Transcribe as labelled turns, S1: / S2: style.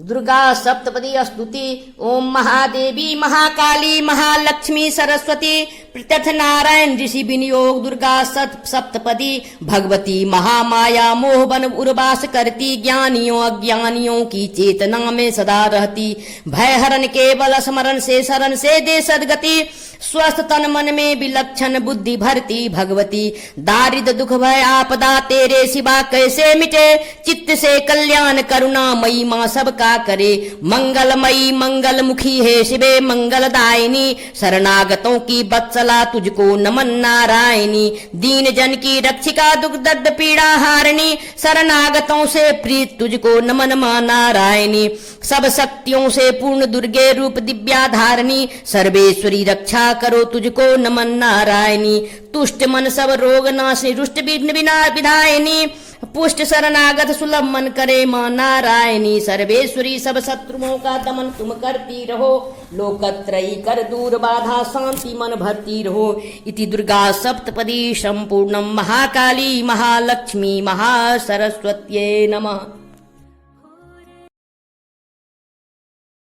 S1: दुर्गा सप्तपदी स्तुति। ओम महादेवी महाकाली महालक्ष्मी सरस्वती प्रत्यर्थ नारायण ऋषि विनियोग दुर्गा सप्तपदी भगवती महामाया मोहबन उर्वास करती ज्ञानियों अज्ञानियों की चेतना में सदा रहती भय हरण केवल स्मरण से शरण से दे सदगति स्वस्थ तन मन में विलक्षण बुद्धि भरती भगवती दारिद्र दुख भय आपदा तेरे सिवा कैसे मिटे चित्त से कल्याण करुणा मई माँ सबका करे मंगलमयी मंगल मुखी है शिवे मंगलदायिनी शरणागतों की बत्सला तुझको नमन नारायणी दीन जन की रक्षिका दुख दर्द पीड़ा हारिणी शरणागतों से प्रीत तुझको नमन मां नारायणी सब शक्तियों से पूर्ण दुर्गे रूप दिव्या धारणी सर्वेश्वरी रक्षा करो तुझको नमन नारायणी तुष्ट मन सब रोग नाशिनी रुष्ट विना विधायिनी पुष्ट शरणागत सुलभ मन करे मां नारायणी सर्वेश्वरी सब शत्रुओं का दमन तुम करती रहो लोकत्रयी कर दूर बाधा शांति मन भरती रहो इति दुर्गा सप्तपदी संपूर्णम महाकाली महालक्ष्मी महासरस्वत्यै नमः।